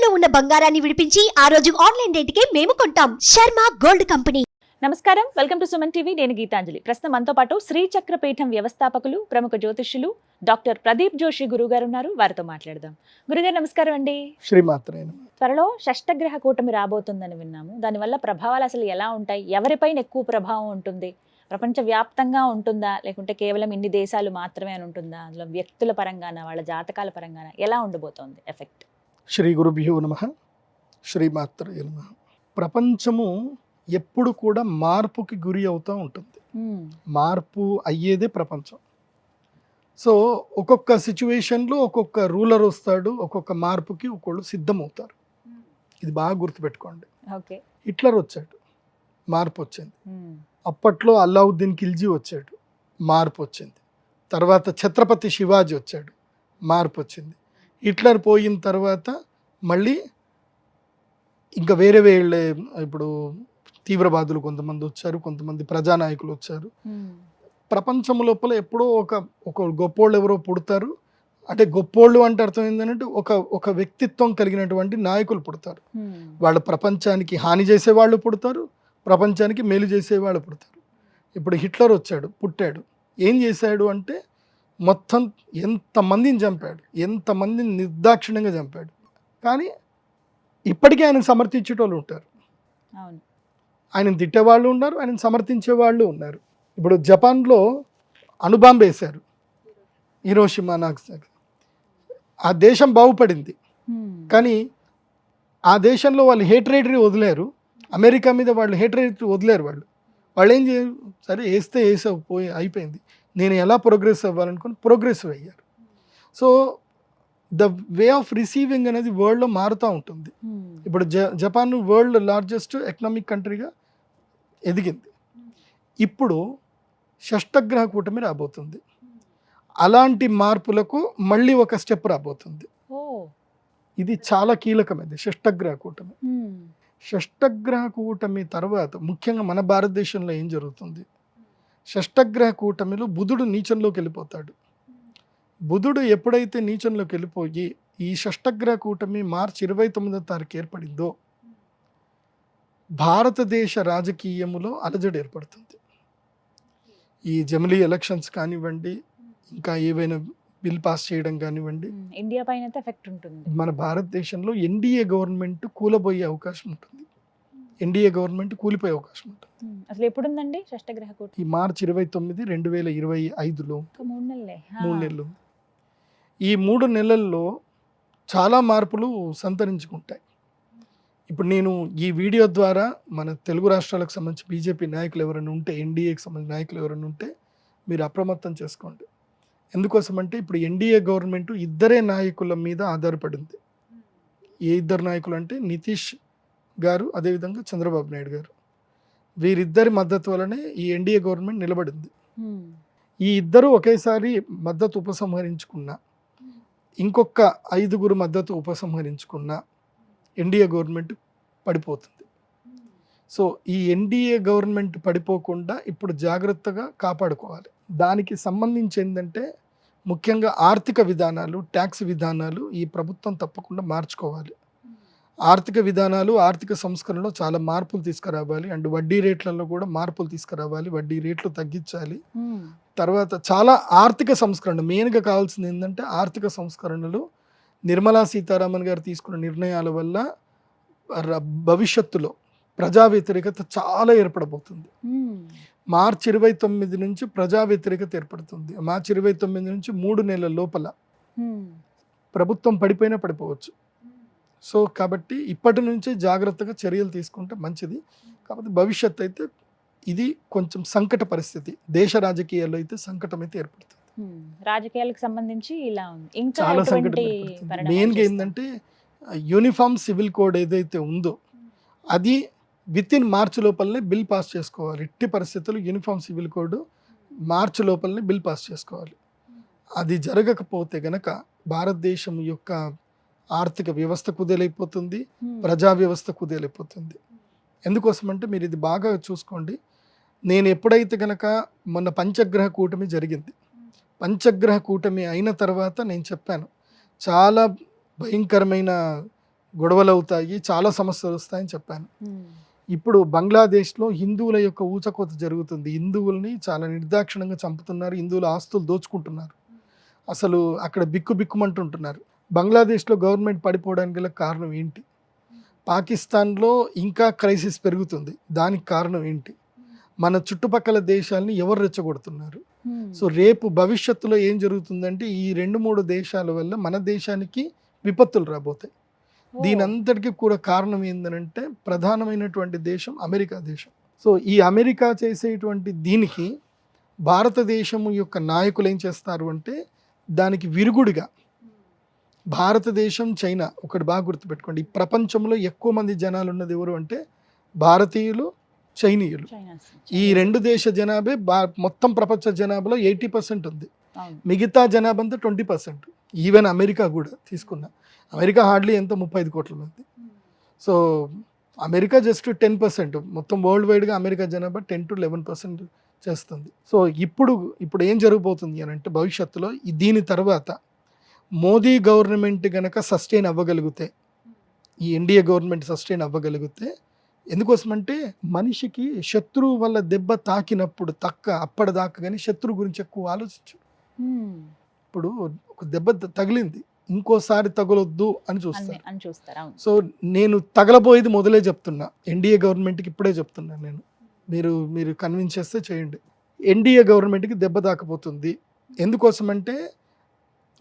ఇంట్లో ఉన్న బంగారాన్ని విడిపించి ఆ రోజు ఆన్లైన్ రేటుకే మేము కొంటాం. Sharma gold company. నమస్కారం, వెల్కమ్ టు సుమన్ టీవీ. నేను గీతాంజలి. ప్రస్తుతం మనతో పాటు శ్రీచక్ర పీఠం వ్యవస్థాపకులు, ప్రముఖ జ్యోతిష్యులు డాక్టర్ ప్రదీప్ జోషి గురుగారు ఉన్నారు. వారితో మాట్లాడదాం. గురుగారు నమస్కారం అండి. శ్రీమాత్రే నమః. త్వరలో షష్టగ్రహ కూటమి రాబోతుందని విన్నాము. దానివల్ల ప్రభావాలు అసలు ఎలా ఉంటాయి? ఎవరిపైన ఎక్కువ ప్రభావం ఉంటుంది? ప్రపంచ వ్యాప్తంగా ఉంటుందా, లేకుంటే కేవలం ఇన్ని దేశాలు మాత్రమే అని ఉంటుందా? అందులో వ్యక్తుల పరంగాన, వాళ్ళ జాతకాల పరంగాన ఎలా ఉండబోతోంది ఎఫెక్ట్? శ్రీ గురుభ్యో నమః. శ్రీమాత్రే నమః. ప్రపంచము ఎప్పుడు కూడా మార్పుకి గురి అవుతూ ఉంటుంది. మార్పు అయ్యేదే ప్రపంచం. సో ఒక్కొక్క సిచ్యువేషన్లో ఒక్కొక్క రూలర్ వస్తాడు, ఒక్కొక్క మార్పుకి ఒకళ్ళు సిద్ధమవుతారు. ఇది బాగా గుర్తుపెట్టుకోండి. ఓకే. హిట్లర్ వచ్చాడు, మార్పు వచ్చింది. అప్పట్లో అల్లావుద్దీన్ ఖిల్జీ వచ్చాడు, మార్పు వచ్చింది. తర్వాత ఛత్రపతి శివాజీ వచ్చాడు, మార్పు వచ్చింది. హిట్లర్ పోయిన తర్వాత మళ్ళీ ఇంకా వేరే వేళ్ళే, ఇప్పుడు తీవ్రవాదులు కొంతమంది వచ్చారు, కొంతమంది ప్రజానాయకులు వచ్చారు. ప్రపంచం లోపల ఎప్పుడో ఒక గొప్పోళ్ళు ఎవరో పుడతారు. అంటే గొప్పోళ్ళు అంటే అర్థం ఏంటంటే ఒక వ్యక్తిత్వం కలిగినటువంటి నాయకులు పుడతారు. వాళ్ళు ప్రపంచానికి హాని చేసేవాళ్ళు పుడతారు, ప్రపంచానికి మేలు చేసేవాళ్ళు పుడతారు. ఇప్పుడు హిట్లర్ వచ్చాడు, పుట్టాడు. ఏం చేశాడు అంటే మొత్తం ఎంతమందిని చంపాడు, ఎంతమందిని నిర్దాక్షిణ్యంగా చంపాడు. కానీ ఇప్పటికీ ఆయనకు సమర్థించేటోళ్ళు ఉంటారు, ఆయన తిట్టేవాళ్ళు ఉన్నారు, ఆయన సమర్థించే వాళ్ళు ఉన్నారు. ఇప్పుడు జపాన్లో అణుబాంబు వేశారు, హిరోషిమా నాగసాకి. ఆ దేశం బాగుపడింది, కానీ ఆ దేశంలో వాళ్ళు హేట్రేటరీ వదిలేరు. అమెరికా మీద వాళ్ళు హేట్రేటరీ వదిలేరు. వాళ్ళు ఏం చేయరు, సరే వేస్తే వేసావు, పోయి అయిపోయింది, నేను ఎలా ప్రోగ్రెస్ అవ్వాలనుకుని ప్రోగ్రెసివ్ అయ్యారు. So the way of receiving అనేది వరల్డ్లో మారుతూ ఉంటుంది. ఇప్పుడు జపాన్ వరల్డ్ లార్జెస్ట్ ఎకనామిక్ కంట్రీగా ఎదిగింది. ఇప్పుడు షష్టగ్రహ కూటమి రాబోతుంది. అలాంటి మార్పులకు మళ్ళీ ఒక స్టెప్ రాబోతుంది. ఇది చాలా కీలకమైనది, షష్టగ్రహ కూటమి. షష్టగ్రహ కూటమి తర్వాత ముఖ్యంగా మన భారతదేశంలో ఏం జరుగుతుంది, షష్టగ్రహ కూటమిలో బుధుడు నీచంలోకి వెళ్ళిపోతాడు. బుధుడు ఎప్పుడైతే నీచంలోకి వెళ్ళిపోయి ఈ షష్టగ్రహ కూటమి మార్చి 29వ తారీఖు ఏర్పడిందో భారతదేశ రాజకీయములో అలజడి ఏర్పడుతుంది. ఈ జమిలీ ఎలక్షన్స్ కానివ్వండి, ఇంకా ఏవైనా బిల్ పాస్ చేయడం కానివ్వండి, ఇండియా పైన ఎఫెక్ట్ ఉంటుంది. మన భారతదేశంలో ఎన్డీఏ గవర్నమెంట్ కూలబోయే అవకాశం ఉంటుంది, ఎన్డీఏ గవర్నమెంట్ కూలిపోయే అవకాశం ఉంటుంది. అసలు ఎప్పుడుందండి షష్టగ్రహ కూటమి? ఈ మార్చి 29, 2025లో 3 నెలలు. ఈ 3 నెలల్లో చాలా మార్పులు సంతరించుకుంటాయి. ఇప్పుడు నేను ఈ వీడియో ద్వారా మన తెలుగు రాష్ట్రాలకు సంబంధించి బీజేపీ నాయకులు ఎవరైనా ఉంటే, ఎన్డీఏకి సంబంధించిన నాయకులు ఎవరైనా ఉంటే మీరు అప్రమత్తం చేసుకోండి. ఎందుకోసమంటే ఇప్పుడు ఎన్డీఏ గవర్నమెంట్ ఇద్దరే నాయకుల మీద ఆధారపడింది. ఏ ఇద్దరు నాయకులు అంటే నితీష్ గారు, అదేవిధంగా చంద్రబాబు నాయుడు గారు. వీరిద్దరి మద్దతు వలనే ఈ ఎన్డీఏ గవర్నమెంట్ నిలబడింది. ఈ ఇద్దరు ఒకేసారి మద్దతు ఉపసంహరించుకున్న, ఇంకొక 5గురు మద్దతు ఉపసంహరించుకున్న ఎన్డీఏ గవర్నమెంట్ పడిపోతుంది. సో ఈ ఎన్డీఏ గవర్నమెంట్ పడిపోకుండా ఇప్పుడు జాగ్రత్తగా కాపాడుకోవాలి. దానికి సంబంధించి ఏంటంటే ముఖ్యంగా ఆర్థిక విధానాలు, ట్యాక్స్ విధానాలు ఈ ప్రభుత్వం తప్పకుండా మార్చుకోవాలి. ఆర్థిక విధానాలు, ఆర్థిక సంస్కరణలో చాలా మార్పులు తీసుకురావాలి. అండ్ వడ్డీ రేట్లలో కూడా మార్పులు తీసుకురావాలి, వడ్డీ రేట్లు తగ్గించాలి. తర్వాత చాలా ఆర్థిక సంస్కరణ, మెయిన్గా కావాల్సింది ఏంటంటే ఆర్థిక సంస్కరణలు. నిర్మలా సీతారామన్ గారు తీసుకున్న నిర్ణయాల వల్ల భవిష్యత్తులో ప్రజా వ్యతిరేకత చాలా ఏర్పడబోతుంది. మార్చి 29 నుంచి ప్రజా వ్యతిరేకత ఏర్పడుతుంది. మార్చి 29 నుంచి 3 నెలల లోపల ప్రభుత్వం పడిపోయినా పడిపోవచ్చు. సో కాబట్టి ఇప్పటి నుంచే జాగ్రత్తగా చర్యలు తీసుకుంటే మంచిది. కాబట్టి భవిష్యత్తు అయితే ఇది కొంచెం సంకట పరిస్థితి, దేశ రాజకీయాల్లో అయితే సంకటం అయితే ఏర్పడుతుంది. రాజకీయాలకు సంబంధించి ఇలా ఉంది, ఇంకా చాలా సంకటం ఏర్పడుతుంది. మెయిన్గా ఏంటంటే యూనిఫామ్ సివిల్ కోడ్ ఏదైతే ఉందో అది వితిన్ మార్చి లోపలనే బిల్ పాస్ చేసుకోవాలి. ఎట్టి పరిస్థితుల్లో యూనిఫామ్ సివిల్ కోడ్ మార్చి లోపలనే బిల్ పాస్ చేసుకోవాలి. అది జరగకపోతే గనక భారతదేశం యొక్క ఆర్థిక వ్యవస్థ కుదేలైపోతుంది, ప్రజా వ్యవస్థ కుదేలైపోతుంది. ఎందుకోసమంటే మీరు ఇది బాగా చూసుకోండి. నేను ఎప్పుడైతే గనక మొన్న పంచగ్రహ కూటమి జరిగింది, పంచగ్రహ కూటమి అయిన తర్వాత నేను చెప్పాను చాలా భయంకరమైన గొడవలు అవుతాయి, చాలా సమస్యలు వస్తాయని చెప్పాను. ఇప్పుడు బంగ్లాదేశ్లో హిందువుల యొక్క ఊచకోత జరుగుతుంది. హిందువుల్ని చాలా నిర్దాక్షిణంగా చంపుతున్నారు, హిందువుల ఆస్తులు దోచుకుంటున్నారు, అసలు అక్కడ బిక్కుమంటుంటున్నారు. బంగ్లాదేశ్లో గవర్నమెంట్ పడిపోవడానికి గల కారణం ఏంటి? పాకిస్తాన్లో ఇంకా క్రైసిస్ పెరుగుతుంది, దానికి కారణం ఏంటి? మన చుట్టుపక్కల దేశాలని ఎవరు రెచ్చగొడుతున్నారు? సో రేపు భవిష్యత్తులో ఏం జరుగుతుందంటే ఈ 2-3 దేశాల వల్ల మన దేశానికి విపత్తులు రాబోతాయి. దీని అంతటికీ కూడా కారణం ఏంటంటే ప్రధానమైనటువంటి దేశం అమెరికా దేశం. సో ఈ అమెరికా చేసేటువంటి దీనికి భారతదేశం యొక్క నాయకులు ఏం చేస్తారు అంటే దానికి విరుగుడిగా భారతదేశం, చైనా ఒకటి బాగా గుర్తుపెట్టుకోండి. ఈ ప్రపంచంలో ఎక్కువ మంది జనాలు ఉన్నది ఎవరు అంటే భారతీయులు, చైనీయులు. ఈ 2 దేశ జనాభే మొత్తం ప్రపంచ జనాభాలో 80% ఉంది. మిగతా జనాభా అంతా 20%. ఈవెన్ అమెరికా కూడా తీసుకున్నా, అమెరికా హార్డ్లీ ఎంత 35 కోట్ల మంది. సో అమెరికా జస్ట్ 10%, మొత్తం వరల్డ్ వైడ్గా అమెరికా జనాభా 10 to 11% చేస్తుంది. సో ఇప్పుడు ఏం జరగబోతుంది అని అంటే భవిష్యత్తులో దీని తర్వాత మోదీ గవర్నమెంట్ కనుక సస్టైన్ అవ్వగలిగితే, ఈ ఎన్డీఏ గవర్నమెంట్ సస్టైన్ అవ్వగలిగితే, ఎందుకోసమంటే మనిషికి శత్రువు వల్ల దెబ్బ తాకినప్పుడు అప్పటిదాకా కానీ శత్రువు గురించి ఎక్కువ ఆలోచించు. ఇప్పుడు ఒక దెబ్బ తగిలింది, ఇంకోసారి తగలొద్దు అని చూస్తారు. సో నేను తగలబోయేది మొదలే చెప్తున్నా, ఎన్డీఏ గవర్నమెంట్కి ఇప్పుడే చెప్తున్నా నేను, మీరు కన్విన్స్ చేస్తే చేయండి. ఎన్డీఏ గవర్నమెంట్కి దెబ్బ తాకపోతుంది. ఎందుకోసమంటే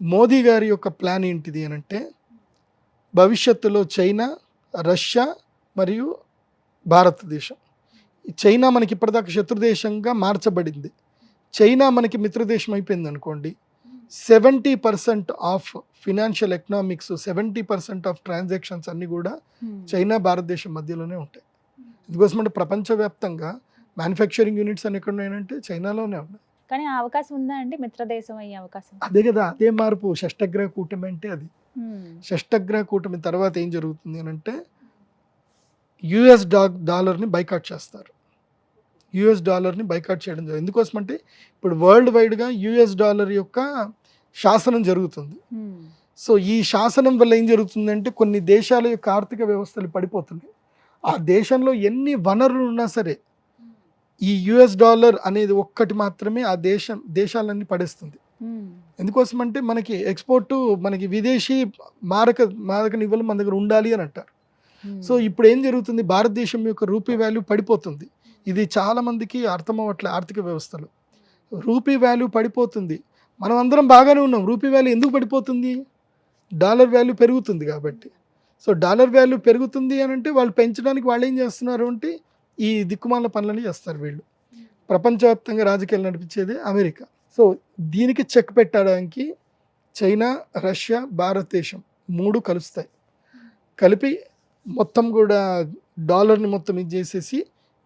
మోదీ గారి యొక్క ప్లాన్ ఏంటిది అని అంటే భవిష్యత్తులో చైనా, రష్యా మరియు భారతదేశం. చైనా మనకి ఇప్పటిదాకా శత్రుదేశంగా మార్చబడింది, చైనా మనకి మిత్రదేశం అయిపోయింది అనుకోండి. 70% of financial economics, 70% of transactions అన్నీ కూడా చైనా భారతదేశం మధ్యలోనే ఉంటాయి. ఎందుకోసమంటే ప్రపంచవ్యాప్తంగా మ్యానుఫ్యాక్చరింగ్ యూనిట్స్ అని ఎక్కడ ఉన్నాయంటే చైనాలోనే ఉన్నాయి. కానీ ఆ అవకాశం ఉందా అండి, మిత్రదేశం అయ్యే అవకాశం? అదే కదా, అదే మార్పు. షష్టగ్రహ కూటమి అంటే అది. షష్టగ్రహ కూటమి తర్వాత ఏం జరుగుతుంది అని అంటే యుఎస్ డాలర్ని బైకాట్ చేస్తారు. యుఎస్ డాలర్ని బైకాట్ చేయడం జరుగుతుంది. ఎందుకోసమంటే ఇప్పుడు వరల్డ్ వైడ్గా యుఎస్ డాలర్ యొక్క శాసనం జరుగుతుంది. సో ఈ శాసనం వల్ల ఏం జరుగుతుందంటే కొన్ని దేశాల యొక్క ఆర్థిక వ్యవస్థలు పడిపోతున్నాయి. ఆ దేశంలో ఎన్ని వనరులు ఉన్నా సరే ఈ యుఎస్ డాలర్ అనేది ఒక్కటి మాత్రమే ఆ దేశాలన్నీ పడేస్తుంది. ఎందుకోసమంటే మనకి ఎక్స్పోర్టు, మనకి విదేశీ మారక నిల్వలు మన దగ్గర ఉండాలి అని అంటారు. సో ఇప్పుడు ఏం జరుగుతుంది, భారతదేశం యొక్క రూపీ వాల్యూ పడిపోతుంది. ఇది చాలా మందికి అర్థం అవ్వట్లే. ఆర్థిక వ్యవస్థలో రూపీ వాల్యూ పడిపోతుంది. మనం అందరం బాగానే ఉన్నాం, రూపీ వాల్యూ ఎందుకు పడిపోతుంది? డాలర్ వాల్యూ పెరుగుతుంది కాబట్టి. సో డాలర్ వాల్యూ పెరుగుతుంది అని అంటే వాళ్ళు పెంచడానికి వాళ్ళు ఏం చేస్తున్నారు అంటే ఈ దిక్కుమాల పనులని చేస్తారు వీళ్ళు. ప్రపంచవ్యాప్తంగా రాజకీయాలు నడిపించేది అమెరికా. సో దీనికి చెక్ పెట్టడానికి చైనా, రష్యా, భారతదేశం 3 కలుస్తాయి. కలిపి మొత్తం కూడా డాలర్ని మొత్తం ఇది చేసేసి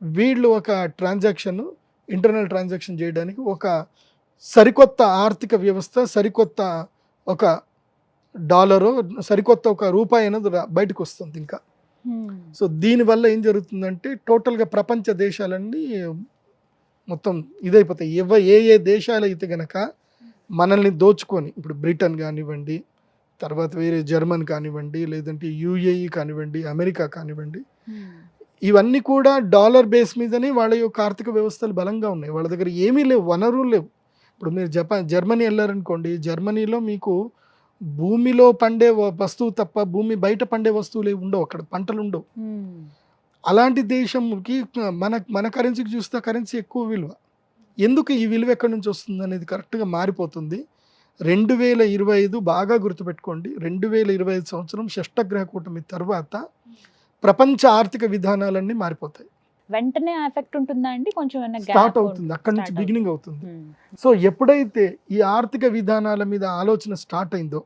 వీళ్ళు ఒక ఇంటర్నల్ ట్రాన్సాక్షన్ చేయడానికి ఒక సరికొత్త ఆర్థిక వ్యవస్థ, సరికొత్త ఒక డాలరు, సరికొత్త ఒక రూపాయి అనేది బయటకు వస్తుంది ఇంకా. సో దీనివల్ల ఏం జరుగుతుందంటే టోటల్గా ప్రపంచ దేశాలన్నీ మొత్తం ఇదైపోతాయి. ఏ దేశాలు అయితే గనక మనల్ని దోచుకొని, ఇప్పుడు బ్రిటన్ కానివ్వండి, తర్వాత వేరే జర్మన్ కానివ్వండి, లేదంటే యుఏఈ కానివ్వండి, అమెరికా కానివ్వండి, ఇవన్నీ కూడా డాలర్ బేస్ మీదనే వాళ్ళ యొక్క ఆర్థిక వ్యవస్థలు బలంగా ఉన్నాయి. వాళ్ళ దగ్గర ఏమీ లేవు, వనరులు లేవు. ఇప్పుడు మీరు జర్మనీ వెళ్ళారనుకోండి, జర్మనీలో మీకు భూమిలో పండే వస్తువు తప్ప భూమి బయట పండే వస్తువులు ఉండవు, అక్కడ పంటలు ఉండవు. అలాంటి దేశంకి మన కరెన్సీకి చూస్తే కరెన్సీ ఎక్కువ విలువ. ఎందుకు ఈ విలువ ఎక్కడి నుంచి వస్తుంది అనేది కరెక్ట్గా మారిపోతుంది. 2025 బాగా గుర్తుపెట్టుకోండి, 2025 సంవత్సరం షష్టగ్రహ కూటమి తర్వాత ప్రపంచ ఆర్థిక విధానాలన్నీ మారిపోతాయి. వెంటనే ఎఫెక్ట్ ఉంటుందా అండి? కొంచెం స్టార్ట్ అవుతుంది, అక్కడి నుంచి బిగినింగ్ అవుతుంది. సో ఎప్పుడైతే ఈ ఆర్థిక విధానాల మీద ఆలోచన స్టార్ట్ అయిందో,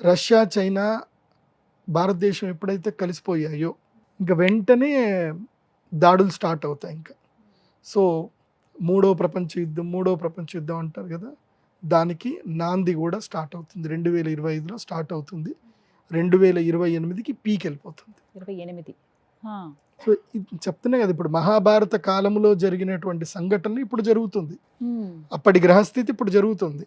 రష్యా, చైనా, భారతదేశం ఎప్పుడైతే కలిసిపోయాయో ఇంకా వెంటనే దాడులు స్టార్ట్ అవుతాయి ఇంకా. సో మూడో ప్రపంచ యుద్ధం అంటారు కదా, దానికి నాంది కూడా స్టార్ట్ అవుతుంది. 2025లో స్టార్ట్ అవుతుంది, 2028కి పీక్ వెళ్ళిపోతుంది. 28. సో చెప్తున్నా కదా, ఇప్పుడు మహాభారత కాలంలో జరిగినటువంటి సంఘటన ఇప్పుడు జరుగుతుంది, అప్పటి గ్రహస్థితి ఇప్పుడు జరుగుతుంది,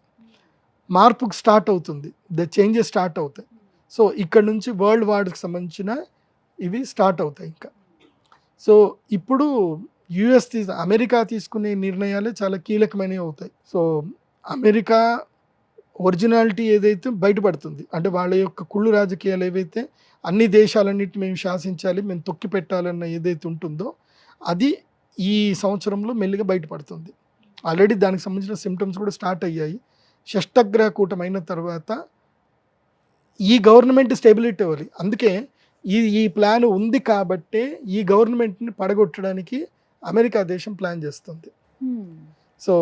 మార్పుకు స్టార్ట్ అవుతుంది, చేంజెస్ స్టార్ట్ అవుతాయి. సో ఇక్కడ నుంచి వరల్డ్ వార్కి సంబంధించిన ఇవి స్టార్ట్ అవుతాయి ఇంకా. సో ఇప్పుడు అమెరికా తీసుకునే నిర్ణయాలే చాలా కీలకమైనవి అవుతాయి. సో అమెరికా ఒరిజినాలిటీ ఏదైతే బయటపడుతుంది, అంటే వాళ్ళ యొక్క కుళ్ళు రాజకీయాలు ఏవైతే అన్ని దేశాలన్నిటి మేము శాసించాలి, మేము తొక్కి పెట్టాలన్న ఏదైతే ఉంటుందో అది ఈ సంవత్సరంలో మెల్లిగా బయటపడుతుంది. ఆల్రెడీ దానికి సంబంధించిన సిమ్టమ్స్ కూడా స్టార్ట్ అయ్యాయి. షష్టగ్రహ కూటమి అయిన తర్వాత ఈ గవర్నమెంట్ స్టెబిలిటీ అవ్వాలి. అందుకే ఈ ప్లాన్ ఉంది కాబట్టే ఈ గవర్నమెంట్ని పడగొట్టడానికి అమెరికా దేశం ప్లాన్ చేస్తుంది. సో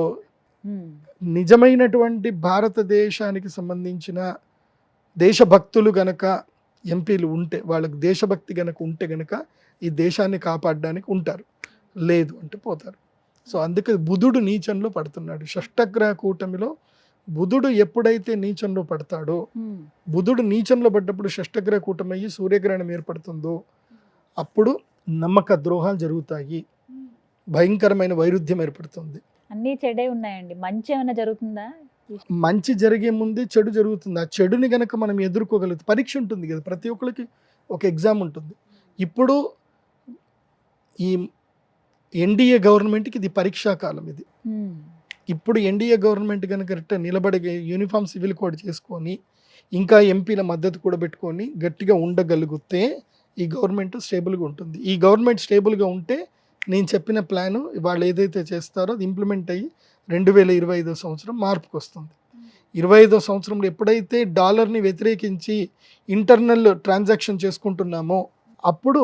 నిజమైనటువంటి భారతదేశానికి సంబంధించిన దేశభక్తులు గనక ఎంపీలు ఉంటే, వాళ్ళకి దేశభక్తి గనక ఉంటే గనక ఈ దేశాన్ని కాపాడడానికి ఉంటారు, లేదు అంటే పోతారు. సో అందుకే బుధుడు నీచంలో పడుతున్నాడు. షష్టగ్రహ కూటమిలో బుధుడు ఎప్పుడైతే నీచంలో పడతాడో, బుధుడు నీచంలో పడ్డప్పుడు షష్టగ్రహ కూటమి అయ్యి సూర్యగ్రహణం ఏర్పడుతుందో అప్పుడు నమ్మక ద్రోహాలు జరుగుతాయి, భయంకరమైన వైరుధ్యం ఏర్పడుతుంది. అన్నీ చెడే ఉన్నాయండి, మంచి ఏమైనా జరుగుతుందా? మంచి జరిగే ముందే చెడు జరుగుతుంది. ఆ చెడుని గనక మనం ఎదుర్కోగలుగుతాం. పరీక్ష ఉంటుంది కదా, ప్రతి ఒక్కరికి ఒక ఎగ్జామ్ ఉంటుంది. ఇప్పుడు ఈ ఎన్డీఏ గవర్నమెంట్కి ఇది పరీక్షాకాలం. ఇది ఇప్పుడు ఎన్డీఏ గవర్నమెంట్ కనుక నిలబడే యూనిఫామ్ సివిల్ కోడ్ చేసుకొని ఇంకా ఎంపీల మద్దతు కూడా పెట్టుకొని గట్టిగా ఉండగలిగితే ఈ గవర్నమెంట్ స్టేబుల్గా ఉంటుంది. ఈ గవర్నమెంట్ స్టేబుల్గా ఉంటే నేను చెప్పిన ప్లాను వాళ్ళు ఏదైతే చేస్తారో అది ఇంప్లిమెంట్ అయ్యి 2025 సంవత్సరం మార్పుకి వస్తుంది. 25 సంవత్సరంలో ఎప్పుడైతే డాలర్ని వ్యతిరేకించి ఇంటర్నల్ ట్రాన్సాక్షన్ చేసుకుంటున్నామో అప్పుడు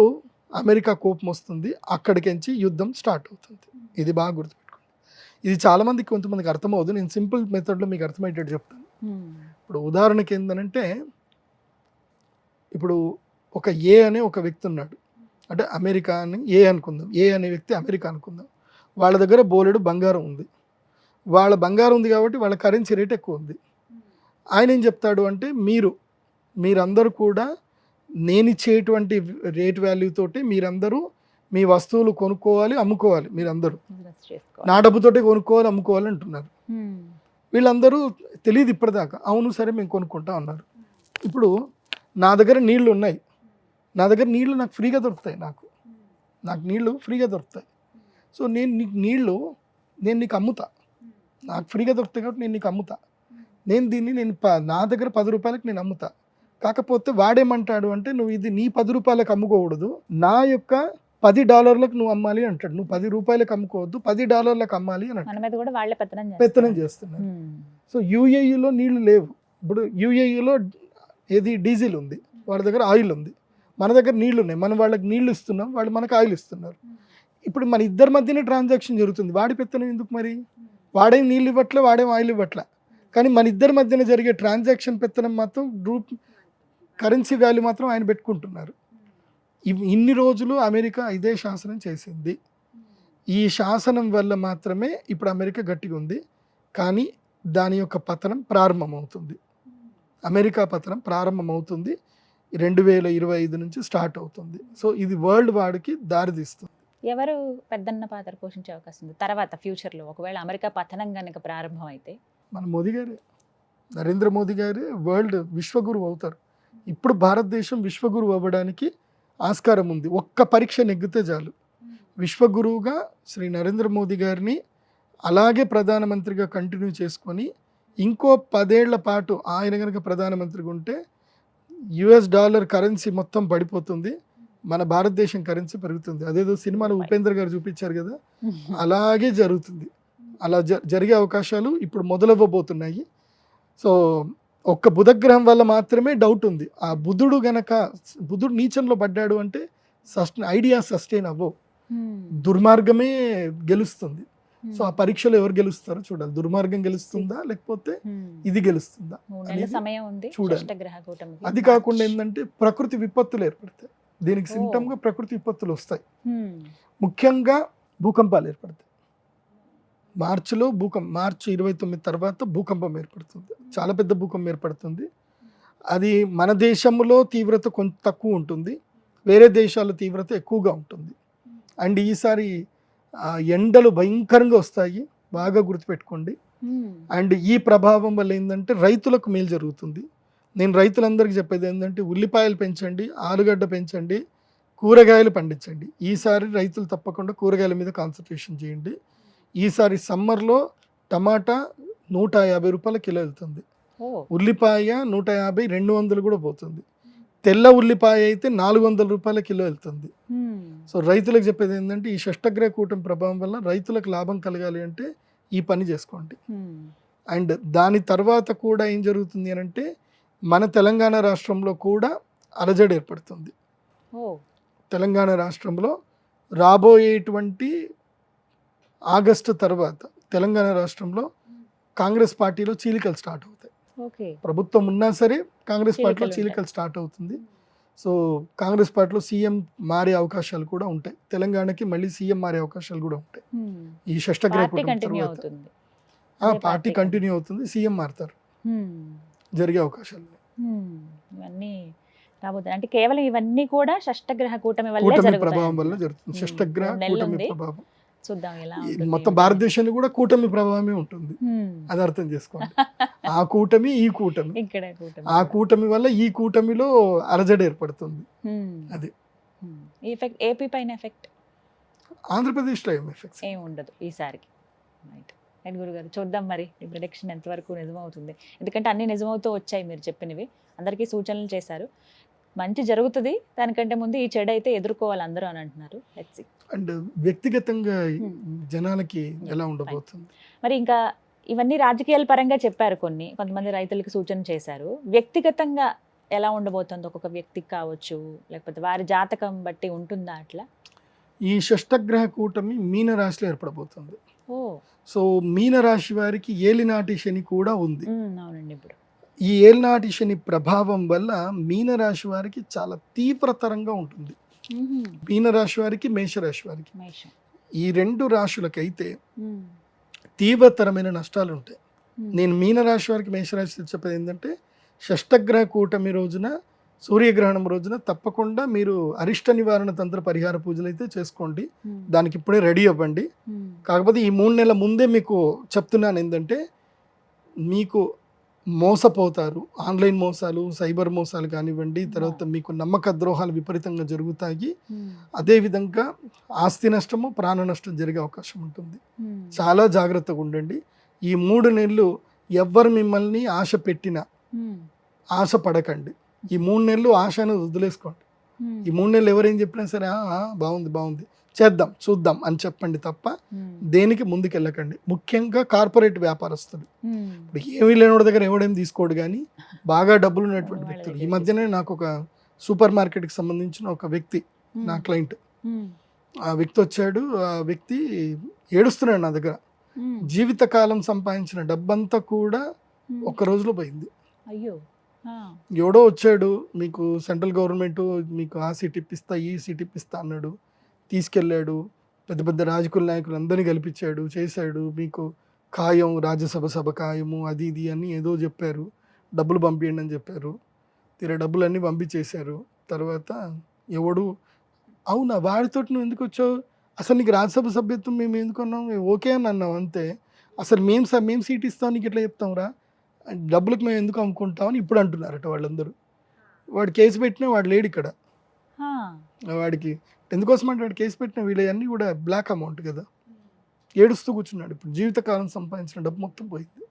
అమెరికా కోపం వస్తుంది, అక్కడికించి యుద్ధం స్టార్ట్ అవుతుంది. ఇది బాగా గుర్తుపెట్టుకోండి. ఇది చాలామందికి కొంతమందికి అర్థమవుతుంది. నేను సింపుల్ మెథడ్లో మీకు అర్థమయ్యేటట్టు చెప్తాను. ఇప్పుడు ఉదాహరణకి ఏంటంటే, ఇప్పుడు ఒక ఏ అనే ఒక వ్యక్తి ఉన్నాడు, అంటే అమెరికా అని ఏ అనుకుందాం, ఏ అనే వ్యక్తి అమెరికా అనుకుందాం. వాళ్ళ దగ్గర బోలెడు బంగారం ఉంది. వాళ్ళ బంగారం ఉంది కాబట్టి వాళ్ళ కరెన్సీ రేట్ ఎక్కువ ఉంది. ఆయన ఏం చెప్తాడు అంటే, మీరందరూ కూడా నేను ఇచ్చేటువంటి రేట్ వాల్యూ తోటి మీరందరూ మీ వస్తువులు కొనుక్కోవాలి, అమ్ముకోవాలి. మీరందరూ నా డబ్బుతోటే కొనుక్కోవాలి, అమ్ముకోవాలి అంటున్నారు. వీళ్ళందరూ తెలియదు ఇప్పటిదాకా. అవును సరే మేము కొనుక్కుంటాం అన్నారు. ఇప్పుడు నా దగ్గర నీళ్లు ఉన్నాయి, నా దగ్గర నీళ్లు నాకు ఫ్రీగా దొరుకుతాయి, నాకు నీళ్లు ఫ్రీగా దొరుకుతాయి. సో నేను నీకు అమ్ముతా, నాకు ఫ్రీగా దొరుకుతాయి కాబట్టి నేను నీకు అమ్ముతా. నా దగ్గర 10 రూపాయలకు నేను అమ్ముతా. కాకపోతే వాడేమంటాడు అంటే, నువ్వు ఇది నీ 10 రూపాయలకు అమ్ముకోకూడదు, నా యొక్క $10 నువ్వు అమ్మాలి అంటాడు. నువ్వు 10 రూపాయలకు అమ్ముకోవద్దు, $10 అమ్మాలి అని పెత్తనం చేస్తున్నారు. సో యూఏఈలో నీళ్లు లేవు. ఇప్పుడు యూఏఈలో ఏది డీజిల్ ఉంది, వాళ్ళ దగ్గర ఆయిల్ ఉంది, మన దగ్గర నీళ్లు ఉన్నాయి. మనం వాళ్ళకి నీళ్లు ఇస్తున్నాం, వాళ్ళు మనకు ఆయిల్ ఇస్తున్నారు. ఇప్పుడు మన ఇద్దరి మధ్యనే ట్రాన్సాక్షన్ జరుగుతుంది. వాడి పెత్తనం ఎందుకు మరి? వాడేం నీళ్ళు ఇవ్వట్లే, వాడేం ఆయిల్ ఇవ్వట్లే. కానీ మన ఇద్దరి మధ్యన జరిగే ట్రాన్సాక్షన్ పెత్తనం మాత్రం కరెన్సీ వాల్యూ మాత్రం ఆయన పెట్టుకుంటున్నారు. ఇన్ని రోజులు అమెరికా ఇదే శాసనం చేసింది. ఈ శాసనం వల్ల మాత్రమే ఇప్పుడు అమెరికా గట్టిగా ఉంది. కానీ దాని యొక్క పతనం ప్రారంభమవుతుంది. అమెరికా పతనం ప్రారంభమవుతుంది 2025 నుంచి స్టార్ట్ అవుతుంది. సో ఇది వరల్డ్ వార్కి దారితీస్తుంది. ఎవరు పెద్దన్న పాత్ర పోషించే అవకాశం ఉంది తర్వాత ఫ్యూచర్లో, ఒకవేళ అమెరికా పతనం కనుక ప్రారంభం అయితే? మన మోదీ గారే, నరేంద్ర మోదీ గారే వరల్డ్ విశ్వగురువు అవుతారు. ఇప్పుడు భారతదేశం విశ్వగురువు అవ్వడానికి ఆస్కారం ఉంది. ఒక్క పరీక్ష నెగ్గితే చాలు. విశ్వగురువుగా శ్రీ నరేంద్ర మోదీ గారిని అలాగే ప్రధానమంత్రిగా కంటిన్యూ చేసుకొని ఇంకో 10 ఏళ్ల పాటు ఆయన కనుక ప్రధానమంత్రిగా ఉంటే $, కరెన్సీ మొత్తం పడిపోతుంది, మన భారతదేశం కరెన్సీ పెరుగుతుంది. అదేదో సినిమాలో ఉపేంద్ర గారు చూపించారు కదా, అలాగే జరుగుతుంది. అలా జరిగే అవకాశాలు ఇప్పుడు మొదలవ్వబోతున్నాయి. సో ఒక్క బుధగ్రహం వల్ల మాత్రమే డౌట్ ఉంది. ఆ బుధుడు నీచంలో పడ్డాడు అంటే ఐడియా సస్టైన్ అవ్వవు, దుర్మార్గమే గెలుస్తుంది. సో ఆ పరీక్షలో ఎవరు గెలుస్తారో చూడాలి. దుర్మార్గం గెలుస్తుందా లేకపోతే ఇది గెలుస్తుందా చూడాలి. అది కాకుండా ఏంటంటే ప్రకృతి విపత్తులు ఏర్పడతాయి. దీనికి సిమ్టమ్ గా ప్రకృతి విపత్తులు వస్తాయి. ముఖ్యంగా భూకంపాలు ఏర్పడతాయి. మార్చి 29 తర్వాత భూకంపం ఏర్పడుతుంది. చాలా పెద్ద భూకంపం ఏర్పడుతుంది. అది మన దేశంలో తీవ్రత కొంచెం తక్కువ ఉంటుంది, వేరే దేశాల తీవ్రత ఎక్కువగా ఉంటుంది. అండ్ ఈసారి ఎండలు భయంకరంగా వస్తాయి, బాగా గుర్తుపెట్టుకోండి. అండ్ ఈ ప్రభావం వల్ల ఏంటంటే రైతులకు మేలు జరుగుతుంది. నేను రైతులందరికీ చెప్పేది ఏంటంటే ఉల్లిపాయలు పెంచండి, ఆలుగడ్డ పెంచండి, కూరగాయలు పండించండి. ఈసారి రైతులు తప్పకుండా కూరగాయల మీద కాన్సన్ట్రేషన్ చేయండి. ఈసారి సమ్మర్లో టమాటా 150 రూపాయల కిలో వెళ్తుంది, ఓ ఉల్లిపాయ 150, 200 కూడా పోతుంది. తెల్ల ఉల్లిపాయ అయితే 400 రూపాయల కిలో వెళ్తుంది. సో రైతులకు చెప్పేది ఏంటంటే ఈ షష్టగ్రహ కూటమి ప్రభావం వల్ల రైతులకు లాభం కలగాలి అంటే ఈ పని చేసుకోండి. అండ్ దాని తర్వాత కూడా ఏం జరుగుతుంది అని అంటే మన తెలంగాణ రాష్ట్రంలో కూడా అలజడి ఏర్పడుతుంది. ఓ తెలంగాణ రాష్ట్రంలో రాబోయేటువంటి ఆగస్టు తర్వాత తెలంగాణ రాష్ట్రంలో కాంగ్రెస్ పార్టీలో చీలికలు స్టార్ట్ అవుతాయి. ఓకే ప్రభుత్వం ఉన్నా సరే కాంగ్రెస్ పార్టీలో చీలికలు చీలికలు స్టార్ట్ అవుతుంది. సో కాంగ్రెస్ పార్టీలో సీఎం మారే అవకాశాలు కూడా ఉంటాయి. తెలంగాణకి మళ్ళీ సీఎం మారే అవకాశాలు కూడా ఉంటాయి ఈ షష్టగ్రహ పార్టీ కూటమి కంటిన్యూ తర్వాత. అవుతుంది. పార్టీ పార్టీ కంటిన్యూ అవుతుంది, సీఎం మారుతారు, జరిగే అవకాశాలు ఉన్నాయి. ఇవన్నీ రాబోతున్నాయి అంటే కేవలం ఇవన్నీ కూడా షష్టగ్రహ కూటమి వల్లే కూటమి జరుగుతాయి ప్రభావం వల్ల అంటున్నారు. జరుగుతుంది. షష్టగ్రహ 3 నెలలు కూటమి ఉంది. ప్రభావం చూద్దాం ఎలా ఈ ఉంటుంది. మొత్తం భారతదేశాన్ని కూడా కూటమి ప్రభావమే ఉంటుంది. అది అర్థం చేసుకోండి. ఆ కూటమి ఈ కూటమి, ఇక్కడ కూటమి ఆ కూటమి వల్ల ఈ కూటమిలో అలజడి ఏర్పడుతుంది. అది ఈ ఎఫెక్ట్ ఏపీ పైన ఎఫెక్ట్ ఆంధ్రప్రదేశ్లో ఏం ఎఫెక్ట్స్ ఏం ఉండదు ఈసారికి. రైట్ అండ్ గురుగారు చూద్దాం మరి ఈ ప్రిడిక్షన్ ఎంతవరకు నిజమవుతుంది. ఎందుకంటే అన్ని నిజమవుతూ వచ్చాయి మీరు చెప్పినవి, అందరికీ సూచనలు చేశారు. మంచి జరుగుతుంది, దానికంటే ముందు ఈ చెడు అయితే ఎదుర్కోవాలి అందరూ అని అంటున్నారు. Let's see. అండ్ వ్యక్తిగతంగా జనాలకి ఎలా ఉండబోతుంది. మరి ఇంకా ఇవన్నీ రాజకీయాల పరంగా చెప్పారు, కొంతమంది రైతులకు సూచన చేశారు. వ్యక్తిగతంగా ఎలా ఉండబోతుంది ఒక్కొక్క వ్యక్తికి కావచ్చు, లేకపోతే వారి జాతకం బట్టి ఉంటుందా అట్లా? ఈ షష్టగ్రహ కూటమి మీన రాశిలో ఏర్పడబోతుంది. ఓ సో మీన రాశి వారికి ఏలినాటి శని కూడా ఉంది. అవునండి. ఇప్పుడు ఈ ఏలినాటి శని ప్రభావం వల్ల మీన రాశి వారికి చాలా తీవ్రతరంగా ఉంటుంది. మీన రాశి వారికి, మేషరాశి వారికి, మేషం. ఈ 2 రాశులకైతే తీవ్రతరమైన నష్టాలు ఉంటాయి. నేను మీనరాశి వారికి, మేషరాశి చెప్పేది ఏంటంటే షష్టగ్రహ కూటమి రోజున, సూర్యగ్రహణం రోజున తప్పకుండా మీరు అరిష్ట నివారణ తంత్ర పరిహార పూజలు అయితే చేసుకోండి. దానికి ఇప్పుడే రెడీ అవ్వండి. కాకపోతే ఈ 3 నెలల ముందే మీకు చెప్తున్నాను ఏంటంటే మీకు మోసపోతారు. ఆన్లైన్ మోసాలు, సైబర్ మోసాలు కానివ్వండి, తర్వాత మీకు నమ్మక ద్రోహాలు విపరీతంగా జరుగుతాయి. అదేవిధంగా ఆస్తి నష్టము, ప్రాణ నష్టం జరిగే అవకాశం ఉంటుంది. చాలా జాగ్రత్తగా ఉండండి. ఈ 3 నెలలు ఎవ్వరు మిమ్మల్ని ఆశ పెట్టినా ఆశ పడకండి. ఈ 3 నెలలు ఆశ అనేది వదిలేసుకోండి. ఈ 3 నెలలు ఎవరేం చెప్పినా సరే బాగుంది బాగుంది చేద్దాం చూద్దాం అని చెప్పండి తప్ప దేనికి ముందుకెళ్ళకండి. ముఖ్యంగా కార్పొరేట్ వ్యాపారస్తులు, ఇప్పుడు ఏమీ లేనివాడి దగ్గర ఎవడేం తీసుకోడు, కానీ బాగా డబ్బులు ఉన్నటువంటి వ్యక్తులు. ఈ మధ్యనే నాకు ఒక సూపర్ మార్కెట్కి సంబంధించిన ఒక వ్యక్తి, నా క్లయింట్, ఆ వ్యక్తి వచ్చాడు. ఆ వ్యక్తి ఏడుస్తున్నాడు నా దగ్గర. జీవితకాలం సంపాదించిన డబ్బంతా కూడా ఒక్క రోజులో పోయింది. అయ్యో. ఎవడో వచ్చాడు, మీకు సెంట్రల్ గవర్నమెంట్ మీకు ఆ సీట్ ఇప్పిస్తా, ఈ సీట్ ఇప్పిస్తా అన్నాడు. తీసుకెళ్ళాడు, పెద్ద పెద్ద రాజకీయ నాయకులు అందరినీ కల్పించాడు, చేశాడు. మీకు ఖాయం, రాజ్యసభ ఖాయము, అది ఇది అని ఏదో చెప్పారు. డబ్బులు పంపించండి అని చెప్పారు. తీరా డబ్బులన్నీ పంపించేశారు. తర్వాత ఎవడు అవునా వాడితో నువ్వు ఎందుకు వచ్చావు, అసలు నీకు రాజ్యసభ సభ్యత్వం మేము ఎందుకున్నాం, ఓకే అని అన్నాం అంతే, అసలు మేము సీట్ ఇస్తాం నీకు ఎట్లా చెప్తాంరా, డబ్బులకు మేము ఎందుకు అమ్ముకుంటామని ఇప్పుడు అంటున్నారట వాళ్ళందరూ. వాడు కేసు పెట్టినా వాడు లేడు ఇక్కడ. వాడికి ఎందుకోసం అంటే వాడు కేసు పెట్టిన వీళ్ళన్నీ కూడా బ్లాక్ అమౌంట్ కదా, ఏడుస్తూ కూర్చున్నాడు. ఇప్పుడు జీవితకాలం సంపాదించిన డబ్బు మొత్తం పోయింది,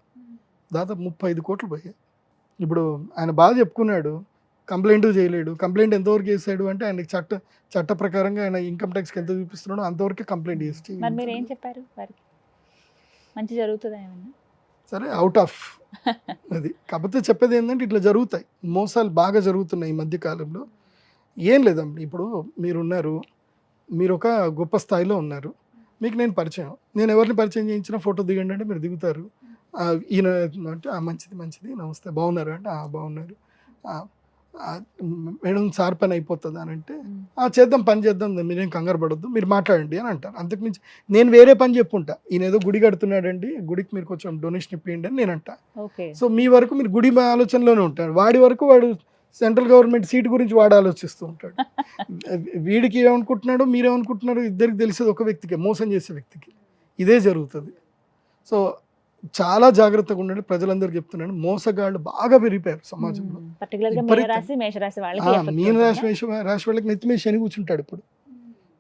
దాదాపు 35 కోట్లు పోయాయి. ఇప్పుడు ఆయన బాగా చెప్పుకున్నాడు, కంప్లైంట్ చేయలేడు. కంప్లైంట్ ఎంతవరకు చేశాడు అంటే ఆయనకి చట్ట ప్రకారంగా ఆయన ఇన్కమ్ ట్యాక్స్కి ఎంత చూపిస్తున్నాడో అంతవరకు కంప్లైంట్ చేసి. మరి మీరు ఏం చెప్పారు వారికి? మంచి జరుగుతుందా ఏమన్నా? సరే అవుట్ ఆఫ్ అది. కాకపోతే చెప్పేది ఏంటంటే ఇట్లా జరుగుతాయి, మోసాలు బాగా జరుగుతున్నాయి ఈ మధ్య కాలంలో. ఏం లేదండి, ఇప్పుడు మీరున్నారు, మీరు ఒక గొప్ప స్థాయిలో ఉన్నారు, మీకు నేను పరిచయం, నేను ఎవరిని పరిచయం చేయించినా ఫోటో దిగండి అంటే మీరు దిగుతారు. ఈయన అంటే మంచిది మంచిది నమస్తే బాగున్నారు అంటే బాగున్నారు, మేడం సార్ పని అయిపోతుంది అని అంటే చేద్దాం పని చేద్దాం మీరేం కంగారు పడొద్దు మీరు మాట్లాడండి అని అంటారు. అంతకుమించి నేను వేరే పని చెప్పుంటా, ఈయన ఏదో గుడి కడుతున్నాడండి, గుడికి మీరు కొంచెం డొనేషన్ ఇప్పియండి అని నేను అంటా. సో మీ వరకు మీరు గుడి ఆలోచనలోనే ఉంటాడు, వాడి వరకు వాడు సెంట్రల్ గవర్నమెంట్ సీట్ గురించి వాడు ఆలోచిస్తూ ఉంటాడు. వీడికి ఏమనుకుంటున్నాడో మీరేమనుకుంటున్నారో ఇద్దరికి తెలిసేది ఒక వ్యక్తికి, మోసం చేసే వ్యక్తికి. ఇదే జరుగుతుంది. సో చాలా జాగ్రత్తగా ఉండండి. ప్రజలందరికీ చెప్తున్నాను, మోసగాళ్ళు బాగా పెరిగిపోయారు సమాజంలో. పర్టికులర్ గా విపరీతం. మీనరాశి మేషరాశి వాళ్ళకి ఆ, effect మీన రాశి ఉంటుందా? రాశి వాళ్ళకి నెత్తిమీద శని కూర్చుంటాడు ఇప్పుడు.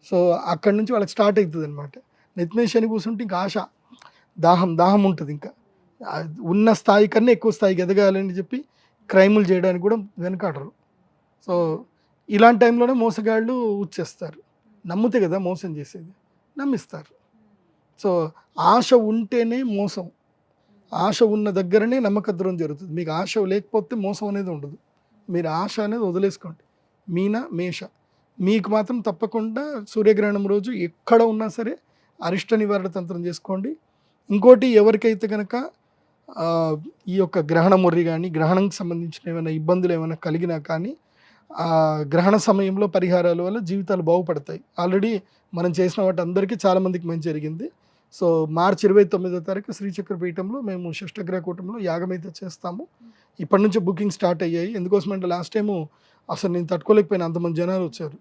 సో అక్కడి నుంచి వాళ్ళకి స్టార్ట్ అవుతుంది అనమాట. నెత్తిమీద శని కూర్చుంటే ఇంకా ఆశ, దాహం ఉంటుంది. ఇంకా ఆ ఉన్న స్థాయి కన్నా ఎక్కువ స్థాయికి ఎదగాలని చెప్పి క్రైములు చేయడానికి కూడా వెనకాడరు. సో ఇలాంటి టైంలోనే మోసగాళ్ళు వచ్చేస్తారు. నమ్మితే కదా మోసం చేసేది, నమ్మిస్తారు. సో ఆశ ఉంటేనే మోసం, ఆశ ఉన్న దగ్గరనే నమ్మకద్రోహం జరుగుతుంది. మీకు ఆశ లేకపోతే మోసం అనేది ఉండదు. మీరు ఆశ అనేది వదిలేసుకోండి. మీన మేష మీకు మాత్రం తప్పకుండా సూర్యగ్రహణం రోజు ఎక్కడ ఉన్నా సరే అరిష్ట నివారణ తంత్రం చేసుకోండి. ఇంకోటి, ఎవరికైతే కనుక ఈ యొక్క గ్రహణ ముర్రి కానీ గ్రహణంకి సంబంధించిన ఏమైనా ఇబ్బందులు ఏమైనా కలిగినా కానీ ఆ గ్రహణ సమయంలో పరిహారాల వల్ల జీవితాలు బాగుపడతాయి. ఆల్రెడీ మనం చేసిన వాటి అందరికీ చాలామందికి మంచి జరిగింది. సో మార్చి 29వ తారీఖు శ్రీచక్ర పీఠంలో మేము షష్టగ్రహ కూటంలో యాగం అయితే చేస్తాము. ఇప్పటి నుంచి బుకింగ్ స్టార్ట్ అయ్యాయి. ఎందుకోసమంటే లాస్ట్ టైము అసలు నేను తట్టుకోలేకపోయినా, అంతమంది జనాలు వచ్చారు.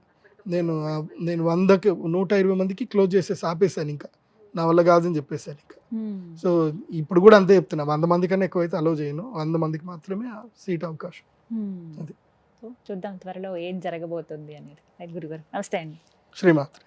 నేను 120 మందికి క్లోజ్ చేసేసి ఆపేశాను. ఇంకా నా వల్ల కాదని చెప్పేశాను. ఇంకా సో ఇప్పుడు కూడా అంతే చెప్తున్నా, 100 మంది కన్నా ఎక్కువైతే అలో చేయను. 100 మందికి మాత్రమే సీట్ అవకాశం. అది. సో చూద్దాం త్వరలో ఏం జరగబోతుంది అనేది. రైట్ గురుగారు, నమస్తే అండి. శ్రీమాత్రే.